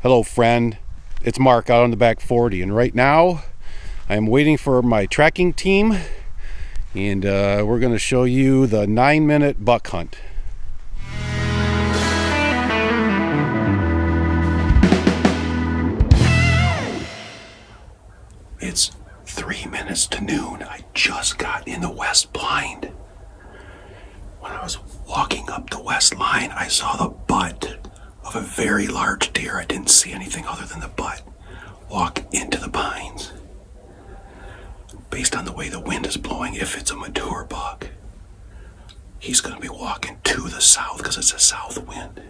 Hello friend, it's Mark out on the back 40, and right now I'm waiting for my tracking team, and we're going to show you the 9-minute buck hunt. It's 3 minutes to noon. I just got in the west blind. When I was walking up the west line, I saw the butt of a very large deer. I didn't see anything other than the butt walk into the pines. Based on the way the wind is blowing, if it's a mature buck, he's going to be walking to the south because it's a south wind.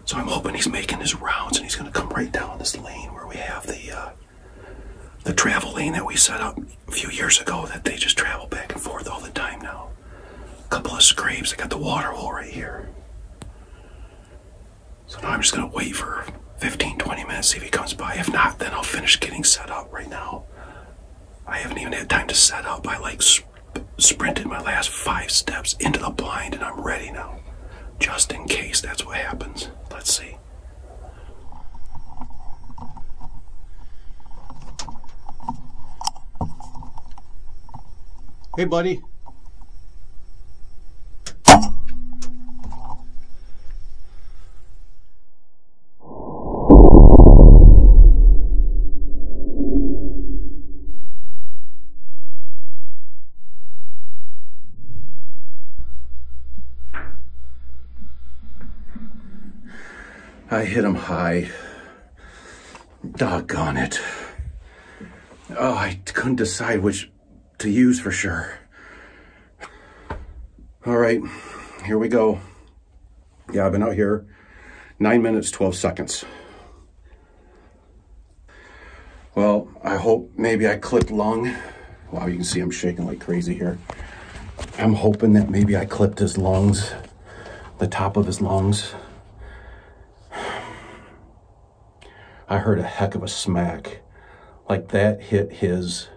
So I'm hoping he's making his rounds and he's going to come right down this lane where we have the travel lane that we set up a few years ago that they just travel back and forth all the time now. A couple of scrapes. I got the water hole right here. So now I'm just going to wait for 15-20 minutes, see if he comes by. If not, then I'll finish getting set up right now. I haven't even had time to set up. I like sprinted my last 5 steps into the blind and I'm ready now. Just in case that's what happens. Let's see. Hey, buddy. I hit him high. Doggone it. Oh, I couldn't decide which to use for sure. All right, here we go. Yeah, I've been out here 9 minutes, 12 seconds. Well, I hope maybe I clipped lung. Wow, you can see I'm shaking like crazy here. I'm hoping that maybe I clipped his lungs, the top of his lungs. I heard a heck of a smack. Like that hit his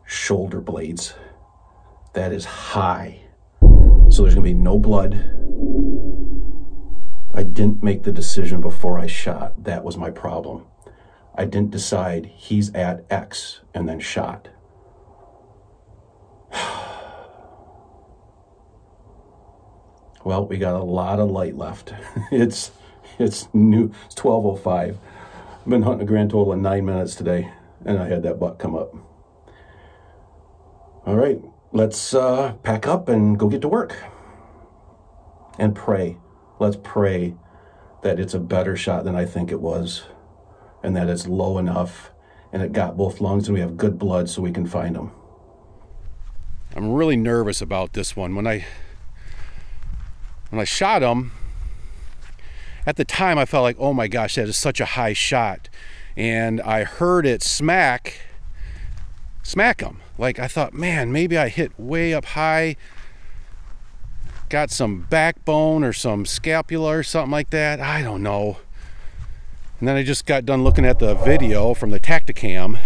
shoulder blades. That is high. So there's gonna be no blood. I didn't make the decision before I shot. That was my problem. I didn't decide he's at X and then shot. Well, we got a lot of light left. It's new. It's 12:05. I've been hunting a grand total of 9 minutes today, and I had that buck come up. All right, let's pack up and go get to work. And pray. Let's pray that it's a better shot than I think it was, and that it's low enough, and it got both lungs, and we have good blood so we can find them. I'm really nervous about this one. When I shot him, at the time, I felt like, oh my gosh, that is such a high shot. And I heard it smack him. Like, I thought, man, maybe I hit way up high, got some backbone or some scapula or something like that. I don't know. And then I just got done looking at the video from the Tacticam,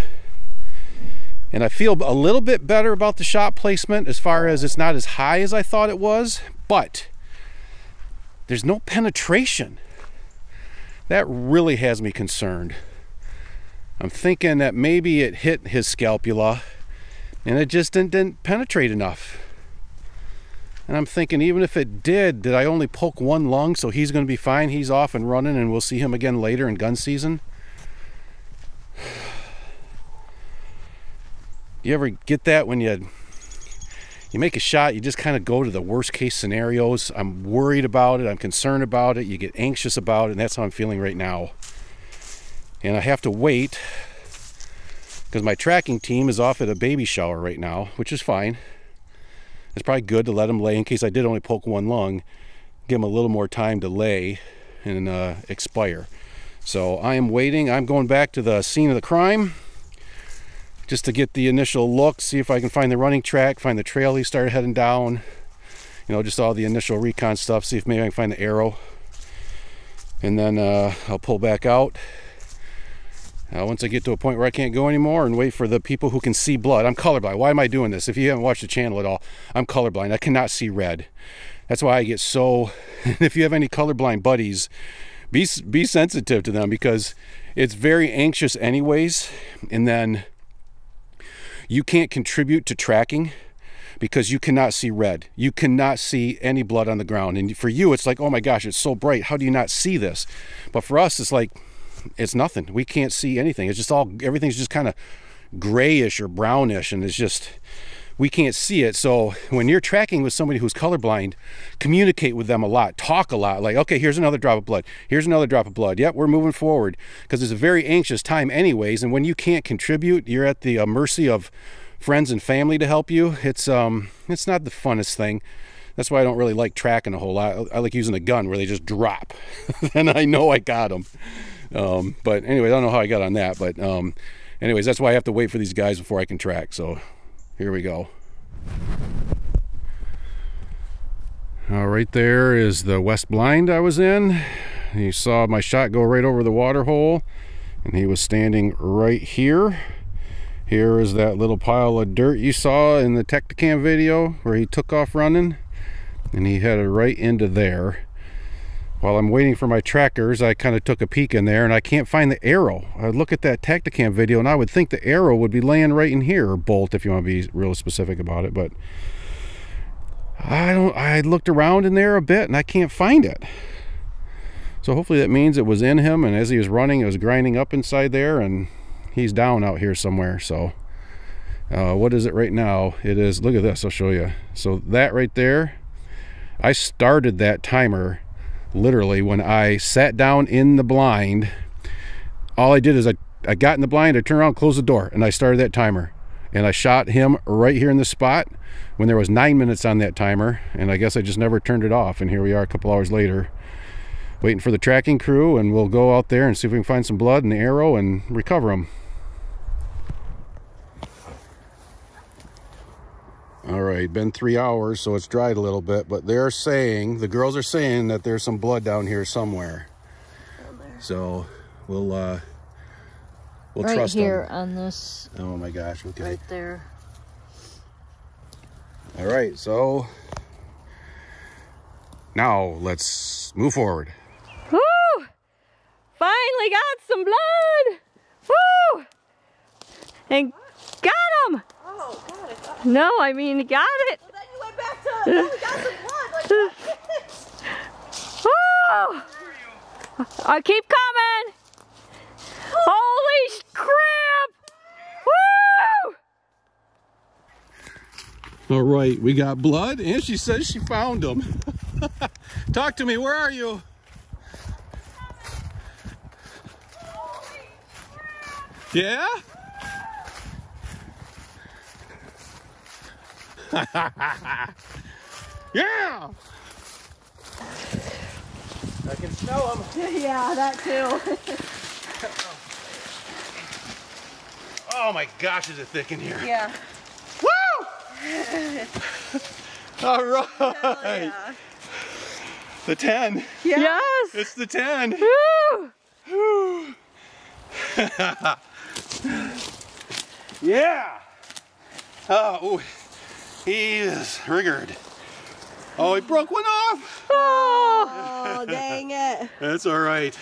and I feel a little bit better about the shot placement as far as it's not as high as I thought it was, but there's no penetration. That really has me concerned. I'm thinking that maybe it hit his scapula and it just didn't penetrate enough. And I'm thinking, even if it did I only poke one lung, so he's going to be fine, he's off and running, and we'll see him again later in gun season? You ever get that when you make a shot, you just kind of go to the worst case scenarios? I'm worried about it, I'm concerned about it, you get anxious about it, and that's how I'm feeling right now. And I have to wait because my tracking team is off at a baby shower right now, which is fine. It's probably good to let him lay in case I did only poke one lung, give him a little more time to lay and expire. So I am waiting. I'm going back to the scene of the crime just to get the initial look, see if I can find the running track, find the trail he started heading down, you know, just all the initial recon stuff, see if maybe I can find the arrow. And then I'll pull back out once I get to a point where I can't go anymore, and wait for the people who can see blood. I'm colorblind. Why am I doing this? If you haven't watched the channel at all, I'm colorblind. I cannot see red. That's why I get so, if you have any colorblind buddies, be sensitive to them, because it's very anxious anyways. And then you can't contribute to tracking because you cannot see red. You cannot see any blood on the ground. And for you, it's like, oh my gosh, it's so bright. How do you not see this? But for us, it's like, it's nothing. We can't see anything. It's just all, everything's just kind of grayish or brownish, and it's just, we can't see it. So when you're tracking with somebody who's colorblind, communicate with them a lot, talk a lot, like, okay, here's another drop of blood, here's another drop of blood, yep, we're moving forward, because it's a very anxious time anyways. And when you can't contribute, you're at the mercy of friends and family to help you. It's not the funnest thing. That's why I don't really like tracking a whole lot. I like using a gun where they just drop and I know I got them. But anyway, I don't know how I got on that, but anyways, that's why I have to wait for these guys before I can track. So here we go. Right there is the west blind I was in. You saw my shot go right over the water hole, and he was standing right here. Here is that little pile of dirt you saw in the Tectacam video where he took off running, and he headed right into there. While I'm waiting for my trackers, I kind of took a peek in there, and I can't find the arrow. I look at that Tectacam video, and I would think the arrow would be laying right in here, or bolt if you want to be real specific about it, but I looked around in there a bit, and I can't find it. So hopefully that means it was in him, and as he was running, it was grinding up inside there, and he's down out here somewhere. So what is it right now? It is, look at this, I'll show you. So that right there, I started that timer literally when I sat down in the blind. All I did is I got in the blind, I turned around, closed the door, and I started that timer. And I shot him right here in the spot when there was 9 minutes on that timer, and I guess I just never turned it off. And here we are a couple hours later, waiting for the tracking crew, and we'll go out there and see if we can find some blood and the arrow and recover them. All right, been 3 hours, so it's dried a little bit, but they're saying, the girls are saying that there's some blood down here somewhere. So we'll right trust them. Right here on this. Oh my gosh, okay. Right there. All right, so now let's move forward. Woo! Finally got some blood! Woo! And got him! Oh, got it. No, I mean, got it. Well, then you went back to, oh, we got some blood. Like, Woo! I keep coming! Holy crap! Woo! All right, we got blood, and she says she found them. Talk to me, where are you? Yeah? Yeah! I can smell them. yeah, that too. Oh my gosh, is it thick in here? Yeah. Woo! All right. Yeah. The 10. Yeah. Yes! It's the 10. Woo! Woo. Yeah. Oh, ooh. He is riggered. Oh, he broke one off. Oh, dang it. That's all right.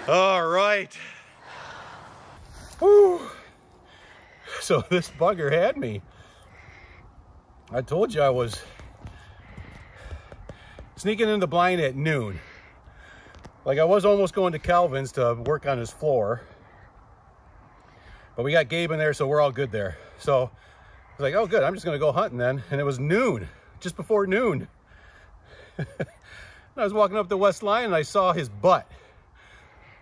All right. Whew. So this bugger had me. I told you I was sneaking in the blind at noon. Like I was almost going to Calvin's to work on his floor. But we got Gabe in there, so we're all good there. So I was like, oh good, I'm just gonna go hunting then. And it was noon, just before noon. I was walking up the west line and I saw his butt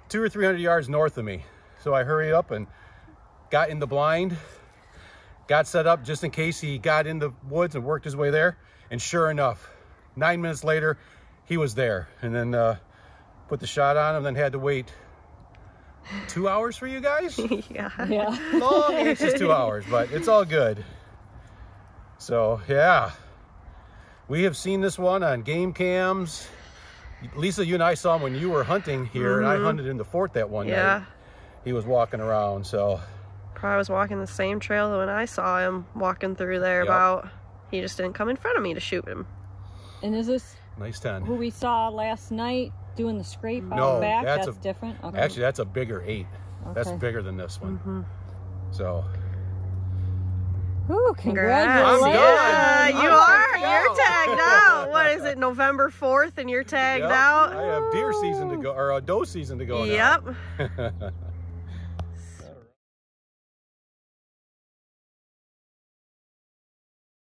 200 or 300 yards north of me. So I hurried up and got in the blind, got set up just in case he got in the woods and worked his way there. And sure enough, 9 minutes later, he was there. And then put the shot on him, then had to wait 2 hours for you guys? Yeah. Long, anxious 2 hours, but it's all good. So yeah, we have seen this one on game cams. Lisa, you and I saw him when you were hunting here, and I hunted in the fort that one night. He was walking around, so. Probably was walking the same trail that when I saw him walking through there Yep. about, he just didn't come in front of me to shoot him. And is this Nice 10. who we saw last night doing the scrape out No, back? that's That's different? Okay. Actually, that's a bigger 8. That's Okay. bigger than this one. So, Ooh, Congrats. congratulations. Yeah, you are. tagged You're out. tagged out. What is it, November 4th and you're tagged yep, out? I have deer season to go, or doe season to go now. Yep.